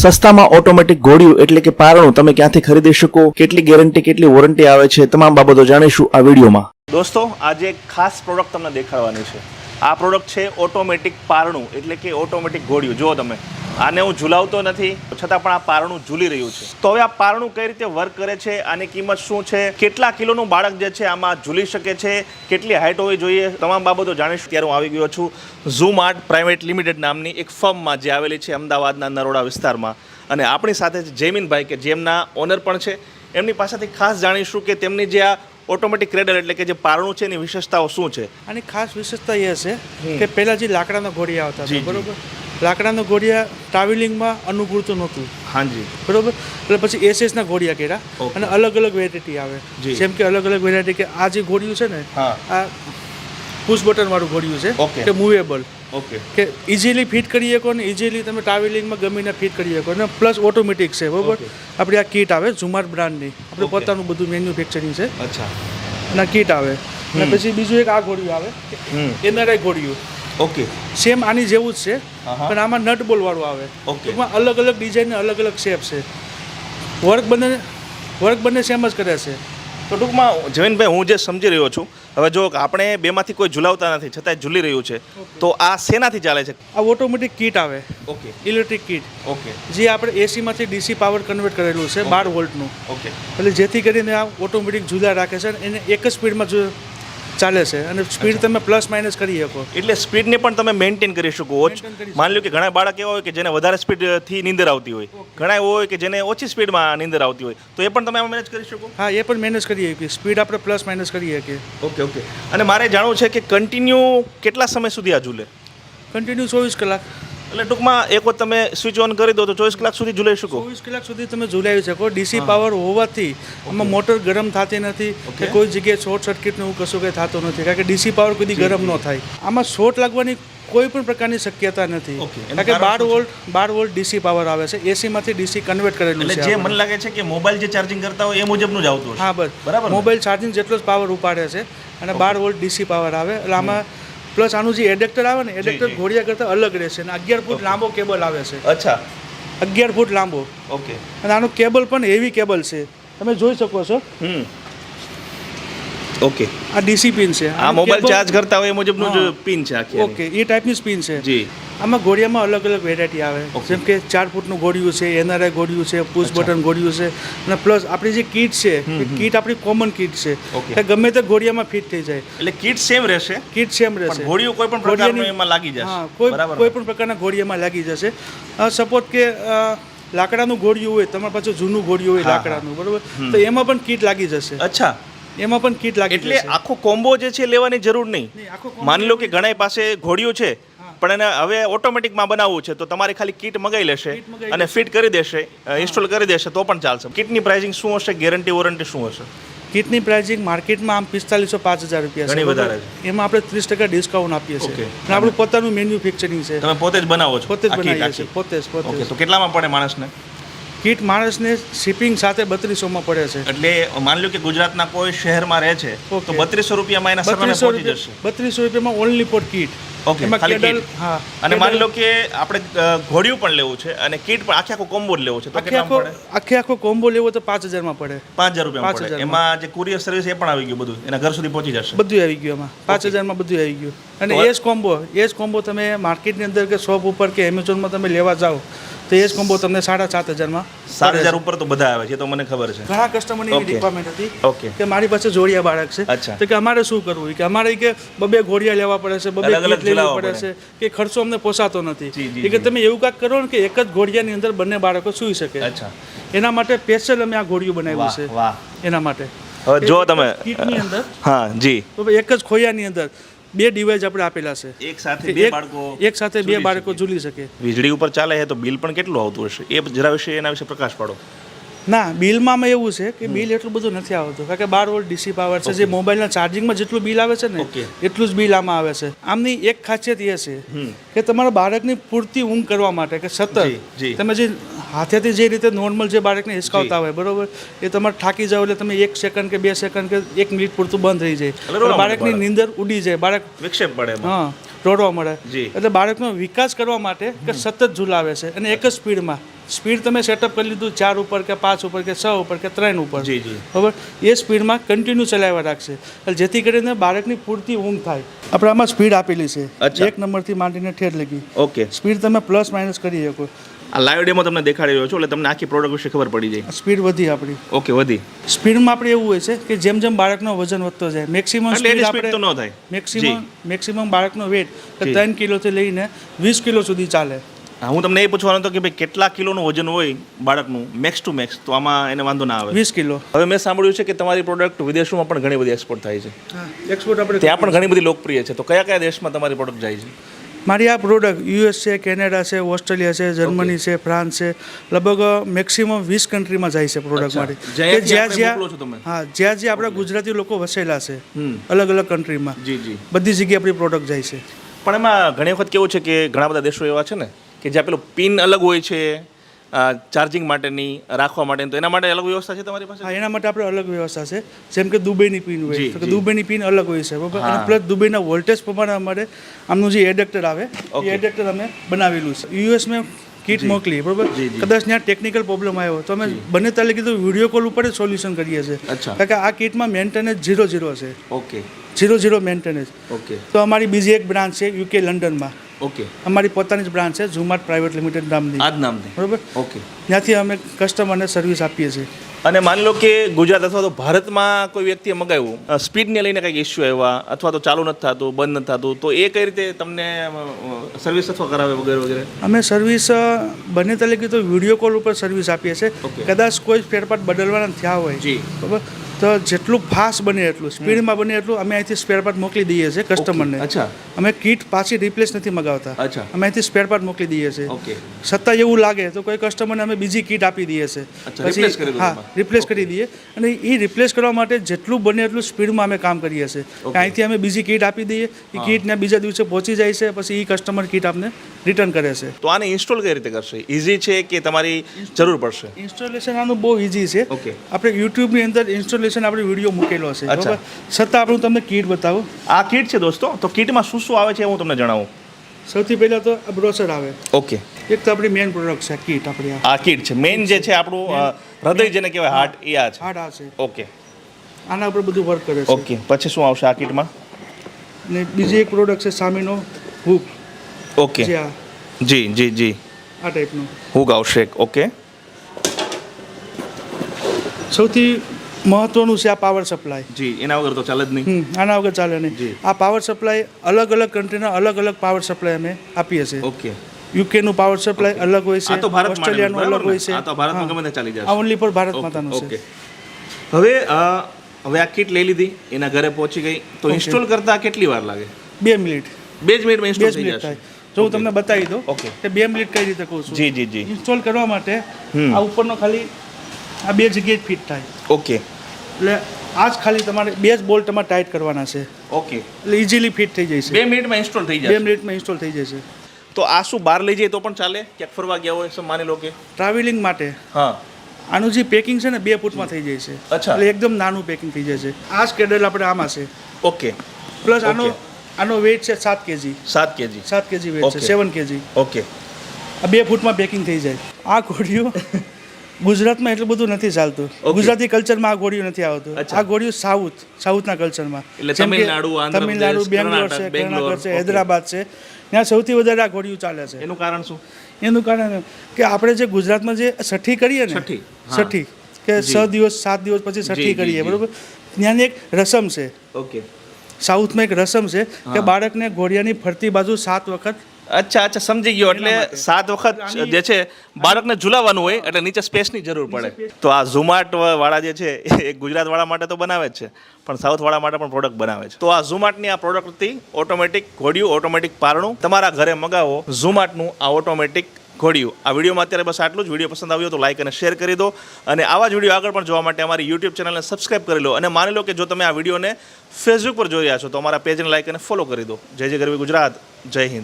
સસ્તામાં ઓટોમેટિક ઘોડિયું એટલે કે પારણું તમે ક્યાંથી ખરીદી શકો, કેટલી ગેરંટી કેટલી વોરંટી આવે છે, તમામ બાબતો જાણીશું આ વિડીયોમાં. દોસ્તો, આજે એક ખાસ પ્રોડક્ટ તમને દેખાડવાની છે. આ પ્રોડક્ટ છે ઓટોમેટિક પારણું એટલે કે ઓટોમેટિક ઘોડિયું. જો તમે આને હું ઝૂલાવતો નથી છતાં પણ આ પારણું ઝૂલી રહ્યું છે. તો હવે આ પારણું કઈ રીતે વર્ક કરે છે, આની કિંમત શું છે, કેટલા કિલોનું બાળક જે છે આમાં ઝૂલી શકે છે, કેટલી હાઇટ હોવી જોઈએ, તમામ બાબતો જાણીશું. ત્યારે હું આવી ગયો છું ઝૂમ આર્ટ પ્રાઇવેટ લિમિટેડ નામની એક ફર્મમાં જે આવેલી છે અમદાવાદના નરોડા વિસ્તારમાં. અને આપણી સાથે જયમીનભાઈ કે જેમના ઓનર પણ છે, એમની પાસેથી ખાસ જાણીશું કે તેમની જે આ ઓટોમેટિક ક્રેડલ એટલે કે જે પારણું છે એની વિશેષતાઓ શું છે. આની ખાસ વિશેષતા એ છે કે પહેલાં જે લાકડાના ઘોડિયા આવતા હતા, બરોબર, લાકડાના ઘોડિયા ટ્રાવેલિંગમાં અનુકૂળતું નહોતું. હાજી, બરોબર. એટલે પછી એસએસના ઘોડિયા કર્યા અને અલગ અલગ વેરાયટી આવે. જેમ કે અલગ અલગ વેરાયટી કે આ જે ઘોડિયું છે ને, આ પુશ બટન વાળું ઘોડિયું છે કે મૂવેબલ, કે ઇઝીલી ફિટ કરી શકો ને ઇઝીલી તમે ટ્રાવેલિંગમાં ગમીને ફિટ કરી શકો ને પ્લસ ઓટોમેટિક છે, બરોબર. આપણી આ કીટ આવે ઝુમાર બ્રાન્ડની, આપણે પોતાનું બધું મેન્યુફેક્ચરિંગ છે. અચ્છા. અને કીટ આવે અને પછી બીજું એક આ ઘોડિયું આવે એનઆરઆઈ ઘોડિયું. ઓકે. સેમ આની જેવું જ છે પણ આમાં નટ બોલ વાળું આવે. ટૂંકમાં અલગ અલગ ડિઝાઇન ને અલગ અલગ શેપ છે. વર્ક બંને સેમ જ કરે છે. તો ટૂંકમાં જમીનભાઈ, હું જે સમજી રહ્યો છું, હવે જો આપણે બેમાંથી કોઈ ઝુલાવતા નથી છતાંય ઝૂલી રહ્યું છે, તો આ શેનાથી ચાલે છે? આ ઓટોમેટિક કીટ આવે. ઓકે. Electric kit. ઓકે. જે આપણે એસીમાંથી ડીસી પાવર કન્વર્ટ કરેલું છે 12 વોલ્ટનું. ઓકે. એટલે જેથી કરીને આ ઓટોમેટિક ઝૂલા રાખે છે અને એને એક જ સ્પીડમાં ચાલે છે અને સ્પીડ તમે પ્લસ માઇનસ કરી શકો. એટલે સ્પીડને પણ તમે મેન્ટેન કરી શકો. માની લો કે ઘણા બાળક એવા હોય કે જેને વધારે સ્પીડથી નીંદર આવતી હોય, ઘણા એવો હોય કે જેને ઓછી સ્પીડમાં નીંદર આવતી હોય, તો એ પણ તમે મેનેજ કરી શકો. હા, એ પણ મેનેજ કરી શકીએ. સ્પીડ આપણે પ્લસ માઇનસ કરી શકીએ. Okay okay. અને મારે જાણવું છે કે કન્ટિન્યુ કેટલા સમય સુધી આ ઝૂલે? કન્ટિન્યુ 24 કલાક. એટલે ટૂંકમાં એક વખત તમે સ્વિચ ઓન કરી દો તો 24 કલાક સુધી ઝૂલાવી શકો. 24 કલાક સુધી તમે ઝૂલાવી શકો. ડીસી પાવર હોવાથી આમાં મોટર ગરમ થતી નથી કે કોઈ જગ્યાએ શોર્ટ સર્કિટ ને એવું કશું કંઈ થતું નથી, કારણ કે ડીસી પાવર કોઈ ગરમ ન થાય. આમાં શોર્ટ લાગવાની કોઈ પણ પ્રકારની શક્યતા નથી, કારણ કે 12 વોલ્ટ ડીસી પાવર આવે છે. એસીમાંથી ડીસી કન્વર્ટ કરેલું છે. જે મને લાગે છે કે મોબાઈલ જે ચાર્જિંગ કરતા હોય એ મુજબનું જ આવતું હશે. હા, બસ બરાબર. મોબાઈલ ચાર્જિંગ જેટલો જ પાવર ઉપાડે છે અને 12 વોલ્ટ ડીસી પાવર આવે. એટલે આમાં પ્લસ આનું જે એડેપ્ટર આવે ને, એડેપ્ટર ઘોડિયા કરતાં અલગ રહેશે અને 11 ફૂટ લાંબો કેબલ આવે છે. અચ્છા. 11 ફૂટ લાંબો. ઓકે. અને આનું કેબલ પણ હેવી કેબલ છે, તમે જોઈ શકો છો. ઓકે. આ ડીસી પિન છે. આ મોબાઈલ ચાર્જ કરતા હોય એ મુજબનું જ પિન છે આખી. ઓકે, એ ટાઈપની પિન છે. જી. આમાં ઘોડિયામાં અલગ અલગ વેરાયટી આવે. જેમ કે 4 ફૂટનું ઘોડિયું છે, એનઆરઆઈ ઘોડિયું છે, પુશ બટન ઘોડિયું છે અને પ્લસ આપણી જે કીટ છે એ કીટ આપણી કોમન કીટ છે કે ગમે તે ઘોડિયામાં ફિટ થઈ જાય. એટલે કીટ સેમ રહેશે. કીટ સેમ રહેશે. ઘોડિયું કોઈ પણ પ્રકારનું એમાં લાગી જશે. હા, કોઈ પણ પ્રકારના ઘોડિયામાં લાગી જશે. સપોઝ કે લાકડાનું ઘોડિયું હોય, તમારી પાસે જૂનું ઘોડિયું હોય લાકડાનું, બરોબર, તો એમાં પણ કીટ લાગી જશે. અચ્છા. એમાં પણ કીટ લાગી જશે. એટલે આખો કોમ્બો જે છે લેવાની જરૂર નહીં. માની લો કે ઘણા પાસે ઘોડિયું છે પણ એને હવે ઓટોમેટિકમાં બનાવવું છે, તો તમારી ખાલી કીટ મગાવી લેશે અને ફિટ કરી દેશે, ઇન્સ્ટોલ કરી દેશે તો પણ ચાલશે. કીટની પ્રાઇસિંગ શું હશે, ગેરંટી વોરંટી શું હશે? કીટની પ્રાઇસિંગ માર્કેટમાં આમ 4500-5000 રૂપિયા છે. ઘણી વધારે. એમાં આપણે 30% ડિસ્કાઉન્ટ આપીએ છીએ અને આપણું પોતાનું મેન્યુફેક્ચરિંગ છે. તમે પોતે જ બનાવો છો? પોતે જ બનાવીએ છીએ. પોતે જ. તો કેટલામાં પડે માણસને? કીટ માણસને શિપિંગ સાથે 3200માં પડે છે. એટલે માની લો કે ગુજરાતના કોઈ શહેરમાં રહે છે તો 3200 રૂપિયામાં એના સરનામે પહોંચી જશે. 3200 રૂપિયામાં ઓનલી ફોર કીટ. ઓકે, ખાલી કીટ. હા. અને માની લો કે આપણે ઘોડિયું પણ લેવું છે અને કીટ પણ આખો કોમ્બો લેવો છે તો કેટલામાં પડે? આખો કોમ્બો લેવો તો 5000માં પડે. 5000 રૂપિયામાં પડે. એમાં જે કુરિયર સર્વિસ એ પણ આવી ગયું, બધું એના ઘર સુધી પહોંચી જશે. બધું આવી ગયું એમાં. 5000માં બધું આવી ગયું. અને એ જ કોમ્બો તમે માર્કેટની અંદર કે શોપ ઉપર કે એમેઝોનમાં તમે લેવા જાઓ તો એ જ કોમ્બો તમને 7500માં. 7000 ઉપર તો બધા આવે છે, તો મને ખબર છે. ઘણા કસ્ટમરની એવી રિક્વાયરમેન્ટ હતી કે મારી પાસે જોડિયા બાળક છે, તો કે અમારે શું કરવું, કે અમારે કે બબે ઘોડિયા લેવા પડે છે, બબે કીટ લેવી પડે છે, કે ખર્ચો અમને પોસાતો નથી. કે તમે એવું કાંઈક કરો ને કે એક જ ઘોડિયાની અંદર બંને બાળકો સૂઈ શકે. અચ્છા. એના માટે સ્પેશિયલ અમે આ ઘોડિયું બનાવ્યું છે. વાહ. એના માટે જો તમે કીટની અંદર, હા જી, તો એક જ ખોયાની અંદર 2 ડિવાઇસ આપણે આપેલા છે. એક સાથે બે બાળકો ઝૂલી શકે. વીજળી ઉપર ચાલે છે તો બિલ પણ કેટલું આવતું હશે એ જરા વિશે, એના વિશે પ્રકાશ પાડો. ના, બિલમાં એવું છે કે બિલ એટલું બધું નથી આવતું, કારણ કે 12 વોલ્ટ ડીસી પાવર છે. જે મોબાઈલના ચાર્જિંગમાં જેટલું બિલ આવે છે ને એટલું જ બિલ આમાં આવે છે. આમની એક ખાસિયત એ છે કે તમારા બાળકની પૂરતી ઊંઘ કરવા માટે કે સતત તમે જે હાથેથી જે રીતે નોર્મલ જે બાળકને હિસકાવતા હોય બરોબર, એ તમારે થાકી જાવ એટલે તમે 1 સેકન્ડ કે 2 સેકન્ડ કે 1 મિનિટ પૂરતું બંધ થઈ જાય, એટલે બાળકની નીંદર ઉડી જાય, બાળક વિક્ષેપ પડે. હા રોડવા મળે. જી. એટલે બાળકનો વિકાસ કરવા માટે કે સતત ઝુલાવે છે અને એક જ સ્પીડ તમે સેટઅપ કરી લીધું 4 ઉપર કે 5 ઉપર કે 6 ઉપર કે 3 ઉપર, જી જી બરાબર, એ સ્પીડમાં કન્ટિન્યુ ચલાવ્યા રાખશે એટલે જેથી કરીને બાળકની પૂરતી ઊંઘ થાય. આપણે આમાં સ્પીડ આપેલી છે, અચ્છા. 1 નંબરથી માંડીને ઠેર લગી ઓકે. સ્પીડ તમે પ્લસ માઇનસ કરી શકો. આ લાઈવ ડેમો તમને દેખાડી રહ્યો છું એટલે તમને આખી પ્રોડક્ટ વિશે ખબર પડી જાય. સ્પીડ વધી આપણી. ઓકે, વધી. સ્પીડમાં આપણે એવું હોય છે કે જેમ જેમ બાળકનો વજન વધતો જાય મેક્સિમમ સ્પીડ સ્પીડ તો આપણે ન થાય. મેક્સિમમ બાળકનો વેટ 3 કિલોથી લઈને 20 કિલો સુધી ચાલે. હા, હું તમને એ પૂછવાનું હતો કે ભાઈ કેટલા કિલોનું વજન હોય બાળકનું મેક્સ ટુ મેક્સ, તો આમાં એને વાંધો ના આવે. 20 કિલો. હવે મેં સાંભળ્યું છે કે તમારી પ્રોડક્ટ વિદેશોમાં પણ ઘણી બધી એક્સપોર્ટ થાય છે. એક્સપોર્ટ આપણે ત્યાં પણ ઘણી બધી લોકપ્રિય છે. તો કયા કયા દેશમાં તમારી પ્રોડક્ટ જાય છે? મારી આ પ્રોડક્ટ યુએસ છે, કેનેડા છે, ઓસ્ટ્રેલિયા છે, જર્મની છે, ફ્રાન્સ છે, લગભગ મેક્સિમમ 20 કન્ટ્રીમાં જાય છે પ્રોડક્ટ મારી. કે જ્યાં હા જ્યાં આપણા ગુજરાતી લોકો વસેલા છે અલગ અલગ કન્ટ્રીમાં, જી જી, બધી જગ્યાએ આપણી પ્રોડક્ટ જાય છે. પણ એમાં ઘણી વખત કેવું છે કે ઘણા બધા દેશો એવા છે ને કે જ્યાં પેલું પિન અલગ હોય છે ચાર્જિંગ માટેની, રાખવા માટે, તો એના માટે અલગ વ્યવસ્થા છે તમારી પાસે? હા, એના માટે આપણે અલગ વ્યવસ્થા છે. જેમ કે દુબઈની પિન હોય જી, તો કે જી. દુબઈની પિન અલગ હોય છે બરાબર, અને પ્લસ દુબઈના વોલ્ટેજ પ્રમાણે અમારે આમનું જે એડેપ્ટર આવે ઓકે. એ એડેપ્ટર અમે બનાવેલું છે. યુએસ મેં કીટ મોકલી બરાબર, જી, જી. કદાચ ત્યાં ટેકનિકલ પ્રોબ્લેમ આવ્યો તો અમે બને તાલે કીધું વિડીયો કોલ ઉપર જ સોલ્યુશન કરીએ છીએ. અચ્છા. કારણ કે આ કીટમાં મેન્ટેનન્સ 0 છે, ઓકે 0 મેન્ટેનન્સ. ઓકે તો અમારી બીજી એક બ્રાન્ચ છે યુકે લંડનમાં, ઓકે. અમારી પોતાની જ બ્રાન્ચ છે ઝુમાટ પ્રાઇવેટ લિમિટેડ નામની, આ જ નામ છે. બરાબર. ઓકે. ત્યાંથી અમે કસ્ટમરને સર્વિસ આપીએ છીએ. અને માની લો કે ગુજરાત અથવા તો ભારતમાં કોઈ વ્યક્તિએ મગાવ્યું, સ્પીડને લઈને કંઈક ઇસ્યુ આવ્યા અથવા તો ચાલુ નથી થતું, બંધ નથી થતું, તો એ કઈ રીતે તમને સર્વિસ અથવા કરાવે વગેરે વગેરે? અમે સર્વિસ બને તાલે કીધું વિડીયો કોલ ઉપર સર્વિસ આપીએ છીએ. ઓકે. કદાચ કોઈ ફેરપાર્ટ બદલવાના થયા હોય જી. બરાબર, તો જેટલું ફાસ્ટ બને એટલું સ્પીડમાં બને એટલું અમે અહીંથી સ્પેર પાર્ટ મોકલી દઈએ છીએ કસ્ટમરને. અચ્છા. અમે કીટ પાછી રિપ્લેસ નથી મગાવતા, અચ્છા. અમે અહીંથી સ્પેર પાર્ટ મોકલી દઈએ છીએ. ઓકે. છતાં એવું લાગે તો કોઈ કસ્ટમરને અમે બીજી કીટ આપી દઈએ છીએ. અચ્છા, replace કરી દો હા તમે. રિપ્લેસ કરી દઈએ, અને એ રિપ્લેસ કરવા માટે જેટલું બને એટલું સ્પીડમાં અમે કામ કરીએ છીએ. ઓકે. અહીંથી અમે બીજી કીટ આપી દઈએ, એ કીટને બીજા દિવસે પહોંચી જાય છે, પછી એ કસ્ટમર કીટ આપને રિટર્ન કરે છે. તો આને ઇન્સ્ટોલ કઈ રીતે કરશે? ઇઝી છે કે તમારી જરૂર પડશે? ઇન્સ્ટોલેશન આનું બહુ ઇઝી છે. ઓકે. આપણે યુટ્યુબની અંદર ઇન્સ્ટોલેશન આપણે વિડીયો મૂકેલો છે અચ્છા. બરાબર, છતાં આપણે તમને કીટ બતાવું. આ કીટ છે દોસ્તો, તો કીટમાં શું શું આવે છે હું તમને જણાવું. સૌથી પહેલાં તો આ બ્રોસર આવે. ઓકે. એક તો આપણી મેઇન પ્રોડક્ટ છે કીટ આપણી આ કીટ છે મેઇન જે છે આપણું હૃદય જેને કહેવાય હાર્ટ, એ આ છે. હાર્ડ આ છે, ઓકે આના ઉપર બધું વર્ક કરે છે. ઓકે. પછી શું આવશે આ કીટમાં? અને બીજી એક પ્રોડક્ટ છે સામેનો હૂક, ઓકે. જે આ જી જી જી, આ ટાઈપનું હુક આવશે એક. ઓકે. સૌથી મહત્વનું છે આ પાવર સપ્લાય. જી, એના વગર તો ચાલે જ નહીં. આના વગર ચાલે જી. નહીં. આ પાવર સપ્લાય અલગ અલગ કન્ટ્રીના અલગ અલગ પાવર સપ્લાય અમે આપીએ છીએ. ઓકે. યુકેનું પાવર સપ્લાય અલગ હોય આ તો છે, ભારત ઓસ્ટ્રેલિયાનું અલગ હોય છે. આ તો ભારતમાં ગમે તે ચાલી જશે. આ ઓનલી ફોર ભારત માતાનું ઓકે. છે. હવે હવે આ કીટ લઈ લીધી, એના ઘરે પહોંચી ગઈ, તો ઇન્સ્ટોલ કરતા કેટલી વાર લાગે? 2 મિનિટ 2 જ મિનિટમાં 2 ઇન્સ્ટોલ થઈ મિનિટ જશે. થાય. જો હું તમને બતાવી દઉં ઓકે. કે 2 મિનિટ કઈ રીતે કહું છું. જી જી જી. ઇન્સ્ટોલ કરવા માટે આ ઉપરનો ખાલી આ 2 જગ્યાએ ફિટ થાય, ઓકે. એટલે આ જ ખાલી તમારે 2 જ બોલ્ટ તમારે ટાઈટ કરવાના છે, ઓકે. એટલે ઇઝીલી ફિટ થઈ જશે. 2 મિનિટમાં ઇન્સ્ટોલ થઈ 2 જશે. મિનિટમાં ઇન્સ્ટોલ થઈ જશે. તો આ શું બહાર લઈ જઈએ તો પણ ચાલે? ક્યાંક ફરવા ગયા હોય, માની લો કે ટ્રાવેલિંગ માટે હા, આનું જે પેકિંગ છે ને 2 ફૂટમાં થઈ જાય છે. અચ્છા. એટલે એકદમ નાનું પેકિંગ થઈ જશે. આ સ્કેડલ આપણે આમાં છે, ઓકે. પ્લસ આનો ઓકે. આનો વેઇટ છે 7 kg. 7 kg. 7 kg વેઇટ છે, ઓકે. 7 kg. ઓકે. આ 2 ફૂટમાં પેકિંગ થઈ જાય. આ ઘોડીઓ ગુજરાતમાં એટલું બધું નથી ચાલતું. ઓકે. ગુજરાતી કલ્ચરમાં આ ઘોડીઓ નથી આવતું. અચ્છા. આ ઘોડીઓ સાઉથના કલ્ચરમાં, એટલે જેમ કે તમિલનાડુ, આંધ્રપ્રદેશ, તમિલનાડુ, બેંગ્લોર છે, કર્ણાટક, બેંગ્લોર, કર્ણાટક છે, ઓકે. હૈદરાબાદ છે, ત્યાં સૌથી વધારે આ ઘોડીઓ ચાલે છે. એનું કારણ શું? એનું કારણ કે આપણે જે ગુજરાતમાં જે છઠ્ઠી કરીએ ને, છઠ્ઠી, હા. છઠ્ઠી કે જી. 6 દિવસ 7 દિવસ પછી જી, છઠ્ઠી જી, કરીએ જી. બરોબર, ત્યાંની એક રસમ છે. ઓકે. સાઉથમાં એક રસમ છે કે હા. બાળકને ઘોડિયાની ફરતી બાજુ 7 વખત. અચ્છા અચ્છા, સમજી ગયો. એટલે એના માટે. 7 વખત જે છે બાળકને ઝુલાવવાનું હોય, એટલે નીચે સ્પેસની જરૂર પડે. તો આ ઝુમાટ વાળા જે છે એ ગુજરાત વાળા માટે તો બનાવે જ છે, પણ સાઉથ વાળા માટે પણ પ્રોડક્ટ બનાવે છે. તો આ ઝુમાટની આ પ્રોડક્ટ હતી, ઓટોમેટિક ઘોડિયું, ઓટોમેટિક પારણું. તમારા ઘરે મગાવો ઝુમાટનું આ ઓટોમેટિક ઘોડિયું. આ વિડીયોમાં અત્યારે બસ આટલું જ. વિડીયો પસંદ આવ્યો તો લાઈક અને શેર કરી દો, અને આવા જ વિડીયો આગળ પણ જોવા માટે અમારી યુટ્યુબ ચેનલને સબસ્ક્રાઇબ કરી લો. અને માની લો કે જો તમે આ વિડીયોને ફેસબુક પર જોઈ રહ્યા છો તો અમારા પેજને લાઈક અને ફોલો કરી દો. જય જય ગરવી ગુજરાત, જય હિન્દ.